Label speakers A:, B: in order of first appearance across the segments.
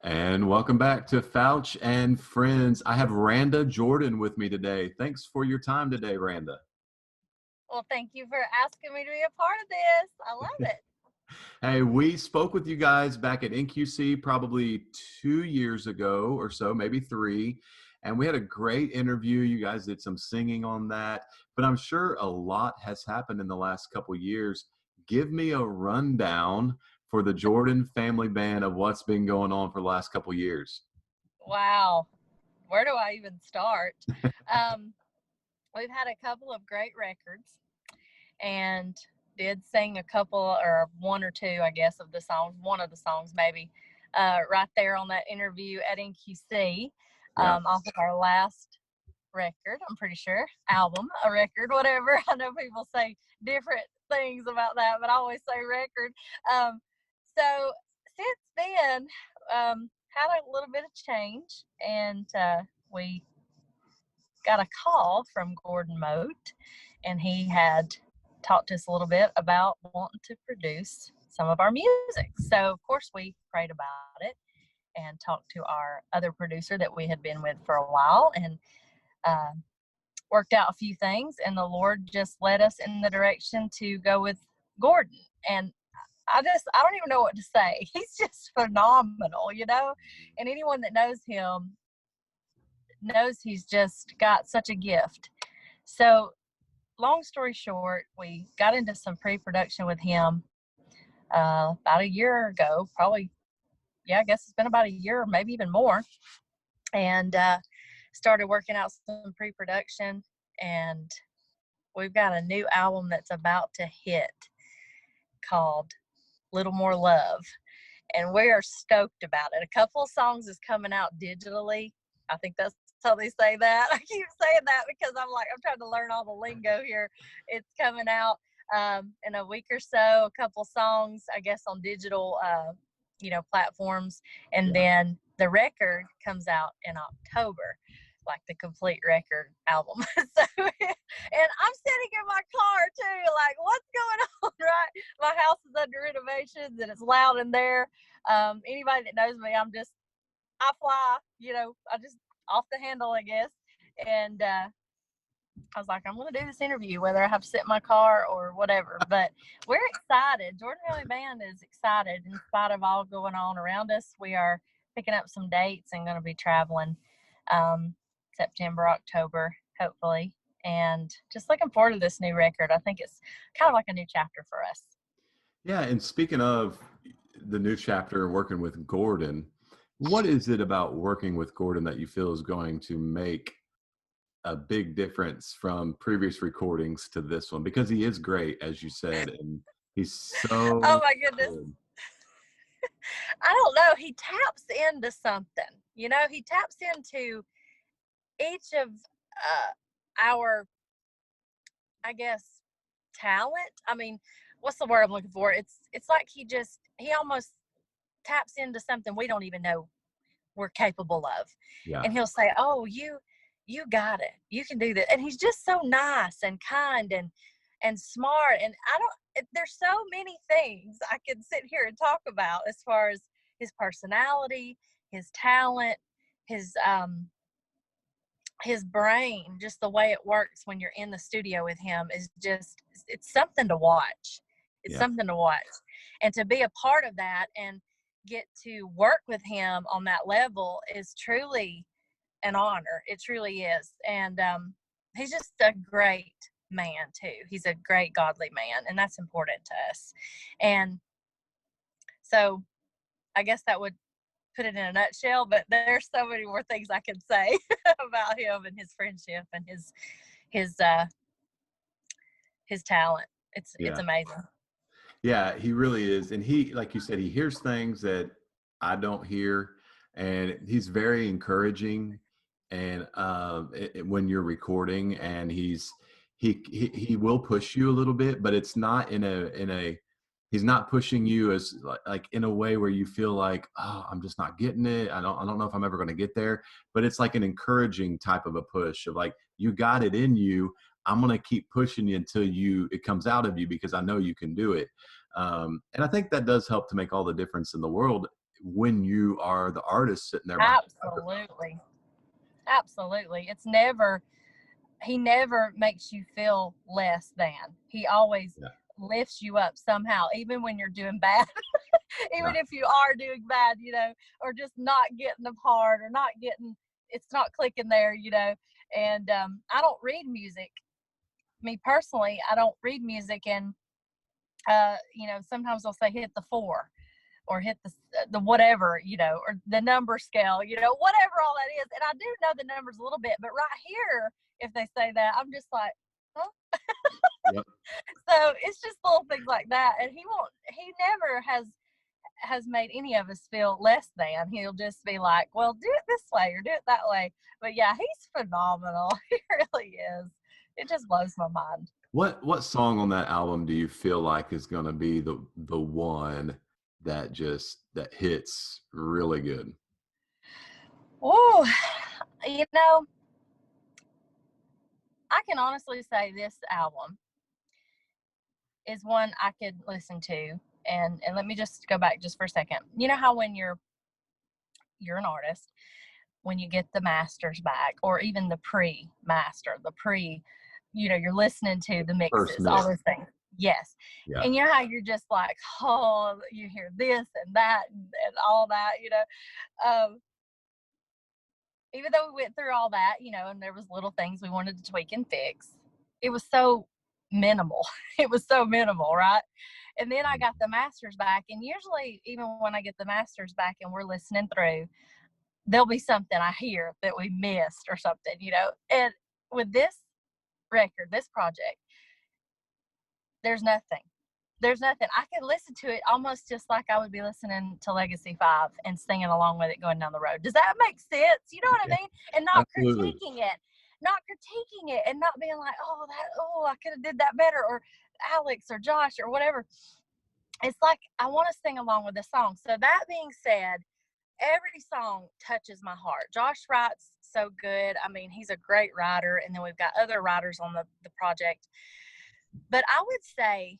A: And welcome back to Fouch and Friends. I have Randa Jordan with me today. Thanks for your time today, Randa.
B: Well, thank you for asking me to be a part of this. I love it.
A: Hey, we spoke with you guys back at NQC probably 2 years ago or so, maybe three. And we had a great interview. You guys did some singing on that. But I'm sure a lot has happened in the last couple years. Give me a rundown for the Jordan family band of what's been going on for the last couple years.
B: Wow. Where do I even start? Um, we've had a couple of great records and did sing a couple or one or two, I guess, of the songs, one of the songs maybe, right there on that interview at NQC,
A: Yeah.
B: off of our last record, I'm pretty sure, album, a record, whatever. I know people say different things about that, but I always say record. So since then, had a little bit of change, and we got a call from Gordon Mote, and he had talked to us a little bit about wanting to produce some of our music. So of course we prayed about it and talked to our other producer that we had been with for a while, and uh, worked out a few things, and the Lord just led us in the direction to go with Gordon. And I don't even know what to say. He's just phenomenal, and anyone that knows him knows he's just got such a gift. So long story short, we got into some pre-production with him about a year ago, probably. Yeah, I guess it's been about a year or maybe even more. And started working out some pre-production, and we've got a new album that's about to hit called Little More Love, and we are stoked about it. A couple of songs is coming out digitally. I think that's how they say that. I keep saying that because I'm trying to learn all the lingo here. It's coming out in a week or so, a couple songs, I guess, on digital platforms, and then the record comes out in October, like the complete record album. So, and I'm sitting in my car too, like, what's going on, right? My house is under renovations and it's loud in there. Anybody that knows me, I fly, I just off the handle, I guess. And I was like, I'm going to do this interview, whether I have to sit in my car or whatever. But we're excited. Jordan Family Band is excited in spite of all going on around us. We are picking up some dates and going to be traveling September, October, hopefully. And just looking forward to this new record. I think it's kind of like a new chapter for us.
A: Yeah, and speaking of the new chapter working with Gordon, what is it about working with Gordon that you feel is going to make a big difference from previous recordings to this one? Because he is great, as you said, and he's so
B: oh my goodness.
A: good.
B: I don't know. He taps into something. He taps into each of our, I guess, talent. I mean, what's the word I'm looking for? It's like he almost taps into something we don't even know we're capable of.
A: Yeah.
B: And he'll say, oh, you got it. You can do that. And he's just so nice and kind and smart. And there's so many things I could sit here and talk about as far as his personality, his talent, his brain, just the way it works when you're in the studio with him is just, it's something to watch. It's something to watch. And to be a part of that and get to work with him on that level is truly an honor. It truly is. And he's just a great man too. He's a great godly man, and that's important to us. And so I guess that would put it in a nutshell, but there's so many more things I could say about him and his friendship and his talent. It's amazing.
A: Yeah, he really is. And he, like you said, he hears things that I don't hear, and he's very encouraging. And when you're recording, and he will push you a little bit, but it's not in a he's not pushing you as like in a way where you feel like, oh, I'm just not getting it. I don't know if I'm ever going to get there. But it's like an encouraging type of a push of like, you got it in you. I'm going to keep pushing you until it comes out of you, because I know you can do it. And I think that does help to make all the difference in the world when you are the artist sitting there behind the microphone.
B: Absolutely. He never makes you feel less than. He always lifts you up somehow, even when you're doing bad. Even if you are doing bad, or just not getting the part, or it's not clicking there, and I don't read music. Me personally, I don't read music, and sometimes I'll say hit the 4 or hit the whatever, or the number scale, whatever all that is. And I do know the numbers a little bit, but right here, if they say that, I'm just like, huh?
A: Yep.
B: So it's just little things like that. And he never has made any of us feel less than. He'll just be like, well, do it this way or do it that way. But yeah, he's phenomenal. He really is. It just blows my mind.
A: What song on that album do you feel like is going to be the one that hits really good?
B: Oh, I can honestly say this album is one I could listen to. And let me just go back just for a second. You know how when you're an artist, when you get the masters back, or even the pre-master, you're listening to the mixes, all those things. Yes.
A: Yeah.
B: And you know how you're just like, oh, you hear this and that and all that, even though we went through all that, and there was little things we wanted to tweak and fix, it was so minimal. It was so minimal, right? And then I got the masters back, and usually even when I get the masters back and we're listening through, there'll be something I hear that we missed or something, And with this record, this project, there's nothing. There's nothing. I could listen to it almost just like I would be listening to Legacy 5 and singing along with it going down the road. Does that make sense? You know what I mean? And not critiquing it. Not critiquing it and not being like, I could have did that better, or Alex or Josh or whatever. It's like I want to sing along with the song. So that being said, every song touches my heart. Josh writes so good. I mean, he's a great writer, and then we've got other writers on the project. But I would say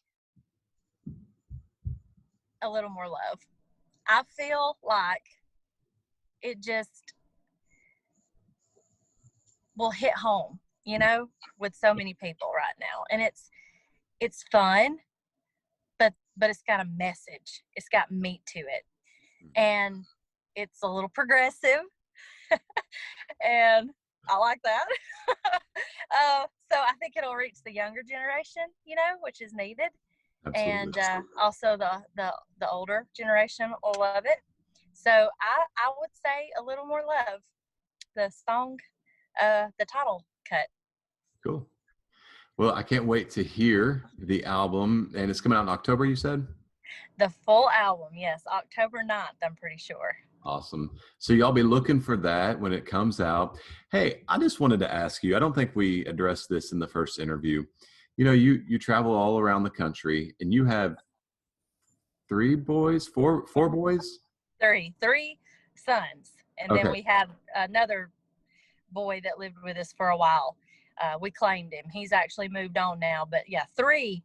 B: A Little More Love. I feel like it just will hit home, with so many people right now. And it's fun, but it's got a message. It's got meat to it. And it's a little progressive. And I like that. So I think it'll reach the younger generation, which is needed. Absolutely. And also the older generation will love it. So I would say A Little More Love, the song, the title cut.
A: Cool. Well, I can't wait to hear the album. And it's coming out in October, you said?
B: The full album, yes. October 9th, I'm pretty sure.
A: Awesome. So y'all be looking for that when it comes out. Hey, I just wanted to ask you, I don't think we addressed this in the first interview. You travel all around the country, and you have four boys?
B: Three sons. And then we had another boy that lived with us for a while. We claimed him. He's actually moved on now, but yeah, 3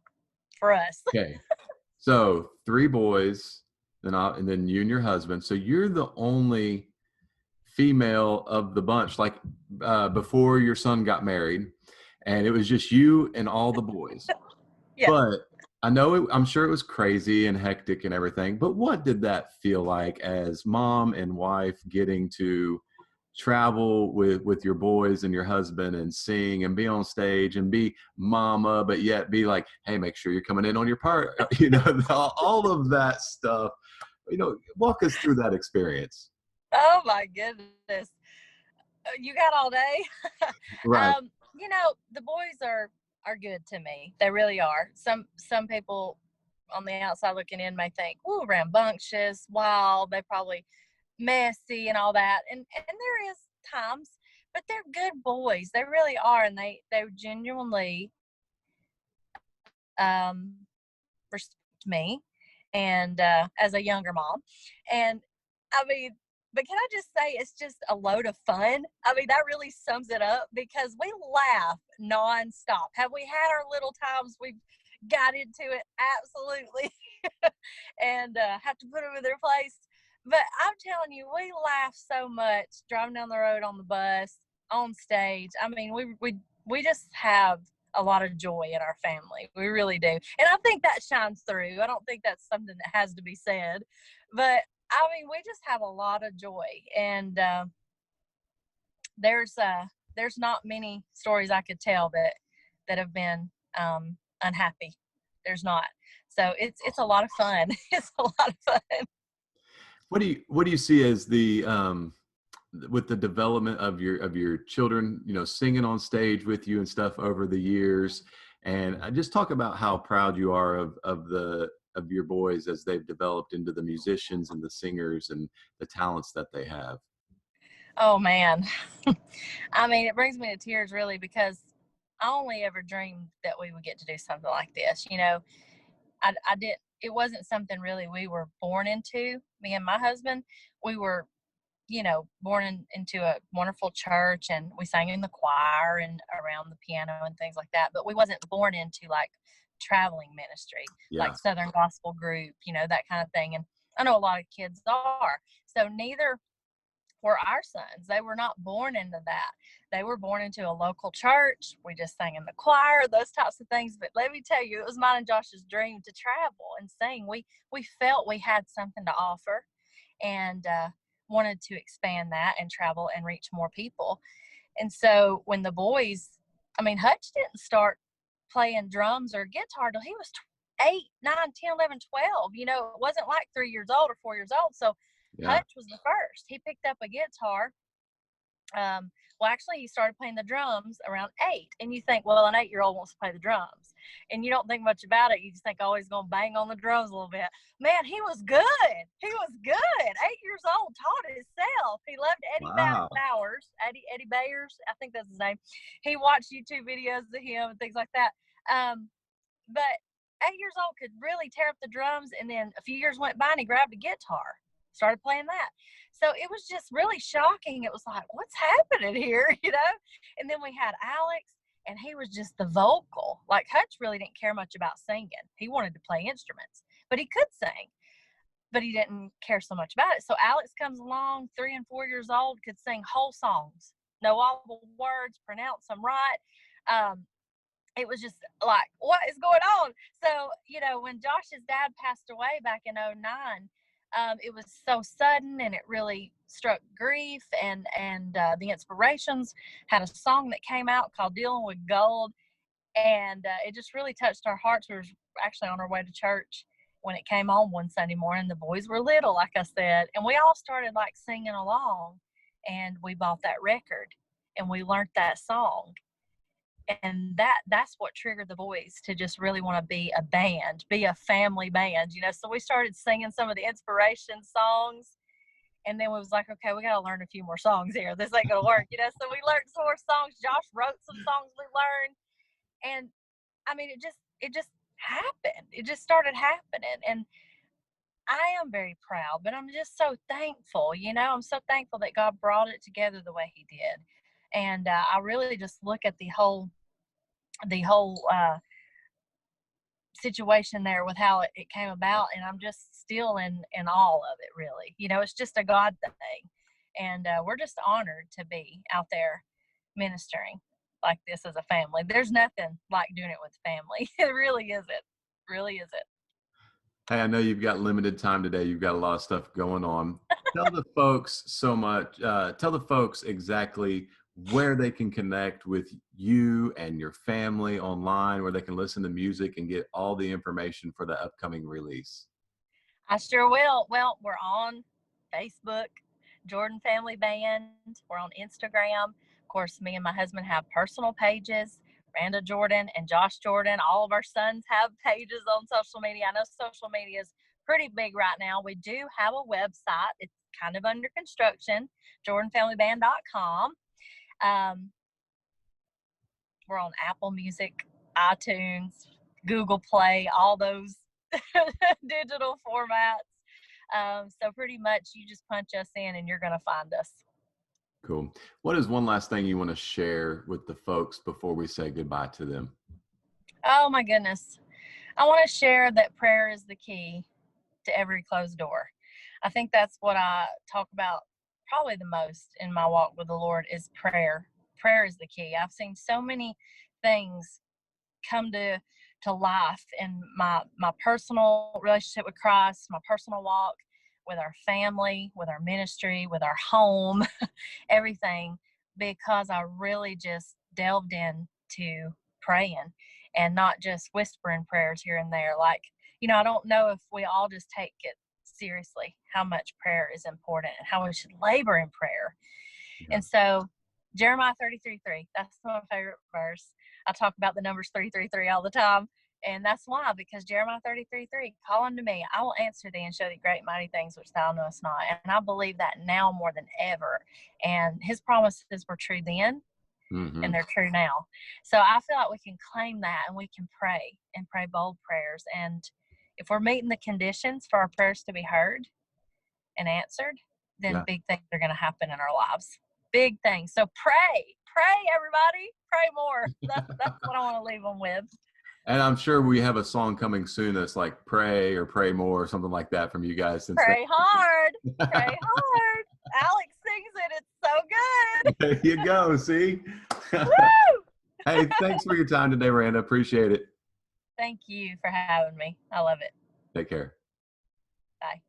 B: for us.
A: Okay. So 3 boys, and then you and your husband. So you're the only female of the bunch, like before your son got married, and it was just you and all the boys. Yeah. But I'm sure it was crazy and hectic and everything, but what did that feel like as mom and wife, getting to travel with your boys and your husband and sing and be on stage and be mama, but yet be like, hey, make sure you're coming in on your part, all of that stuff, walk us through that experience.
B: Oh my goodness. You got all day.
A: Right.
B: The boys are good to me. They really are. Some people on the outside looking in may think, "Ooh, rambunctious, wild, they probably messy and all that." And there is times, but they're good boys. They really are, and they genuinely respect me, and as a younger mom. And I mean, but can I just say, it's just a load of fun. I mean, that really sums it up, because we laugh nonstop. Have we had our little times we've got into it? Absolutely. And have to put them in their place. But I'm telling you, we laugh so much driving down the road on the bus, on stage. I mean, we just have a lot of joy in our family. We really do. And I think that shines through. I don't think that's something that has to be said. But I mean, we just have a lot of joy. And there's not many stories I could tell that have been unhappy. There's not. So it's a lot of fun. It's a lot of fun.
A: What do you see as the with the development of your children, you know, singing on stage with you and stuff over the years, and I just talk about how proud you are of your boys as they've developed into the musicians and the singers and the talents that they have.
B: Oh man. I mean, it brings me to tears really because I only ever dreamed that we would get to do something like this. You know, I did. It wasn't something really we were born into. Me and my husband, we were, you know, born into a wonderful church, and we sang in the choir and around the piano and things like that. But we wasn't born into like traveling ministry,
A: Yeah,
B: like Southern gospel group, you know, that kind of thing. And I know a lot of kids are. So neither were our sons. They were not born into that. They were born into a local church. We just sang in the choir, those types of things. But let me tell you, it was mine and Josh's dream to travel and sing. We felt we had something to offer, and wanted to expand that and travel and reach more people. And so when the boys, I mean, Hutch didn't start playing drums or guitar till he was 8, 9, 10, 11, 12. You know, it wasn't like 3 years old or 4 years old. So
A: yeah.
B: Hutch was the first. He picked up a guitar. Well, actually, he started playing the drums around 8. And you think, well, an 8-year-old wants to play the drums. And you don't think much about it. You just think, oh, he's going to bang on the drums a little bit. Man, he was good. He was good. 8 years old, taught himself. He loved Eddie
A: Wow.
B: Bowers, Eddie Bayers, I think that's his name. He watched YouTube videos of him and things like that. But 8 years old could really tear up the drums. And then a few years went by and he grabbed a guitar, started playing that. So it was just really shocking. It was like, what's happening here, you know? And then we had Alex, and he was just the vocal. Like Hutch really didn't care much about singing. He wanted to play instruments, but he could sing, but he didn't care so much about it. So Alex comes along, 3 and 4 years old, could sing whole songs, know all the words, pronounce them right. It was just like, what is going on? So, you know, when Josh's dad passed away back in 09, it was so sudden, and it really struck grief. And the Inspirations had a song that came out called Dealing with Gold. And it just really touched our hearts. We were actually on our way to church when it came on one Sunday morning. The boys were little, like I said, and we all started like singing along, and we bought that record and we learned that song. And that's what triggered the boys to just really want to be a band, be a family band, you know. So we started singing some of the Inspiration songs, and then we was like, okay, we got to learn a few more songs here. This ain't gonna work, you know. So we learned some more songs. Josh wrote some songs we learned, and I mean, it just happened. It just started happening, and I am very proud, but I'm just so thankful, you know. I'm so thankful that God brought it together the way He did. And I really just look at the whole situation there with how it came about, and I'm just still in awe of it, really. You know, it's just a God thing, and we're just honored to be out there ministering like this as a family. There's nothing like doing it with family. It really isn't. Really isn't.
A: Hey, I know you've got limited time today. You've got a lot of stuff going on. Tell the folks so much. Tell the folks exactly where they can connect with you and your family online, where they can listen to music and get all the information for the upcoming release.
B: I sure will. Well, we're on Facebook, Jordan Family Band. We're on Instagram. Of course, me and my husband have personal pages, Randa Jordan and Josh Jordan. All of our sons have pages on social media. I know social media is pretty big right now. We do have a website. It's kind of under construction, jordanfamilyband.com. Um, we're on Apple Music, iTunes, Google Play, all those digital formats. So pretty much you just punch us in and you're going to find us.
A: Cool. What is one last thing you want to share with the folks before we say goodbye to them?
B: Oh my goodness. I want to share that prayer is the key to every closed door. I think that's what I talk about probably the most in my walk with the Lord is prayer. Prayer is the key. I've seen so many things come to life in my personal relationship with Christ, my personal walk with our family, with our ministry, with our home, everything, because I really just delved into praying and not just whispering prayers here and there. Like, I don't know if we all just take it seriously how much prayer is important and how we should labor in prayer.
A: Yeah.
B: And so Jeremiah 33:3, that's my favorite verse. I talk about the numbers 333 all the time. And that's why, because Jeremiah 33:3, call unto me, I will answer thee and show thee great mighty things which thou knowest not. And I believe that now more than ever. And his promises were true then, and they're true now. So I feel like we can claim that, and we can pray and pray bold prayers. And if we're meeting the conditions for our prayers to be heard and answered, then big things are going to happen in our lives. Big things. So pray, everybody, pray more. That's what I want to leave them with.
A: And I'm sure we have a song coming soon that's like pray or pray more or something like that from you guys. Since
B: pray hard, pray hard. Alex sings it. It's so good.
A: There you go. See?
B: Woo!
A: Hey, thanks for your time today, Randa. Appreciate it.
B: Thank you for having me. I love it.
A: Take care.
B: Bye.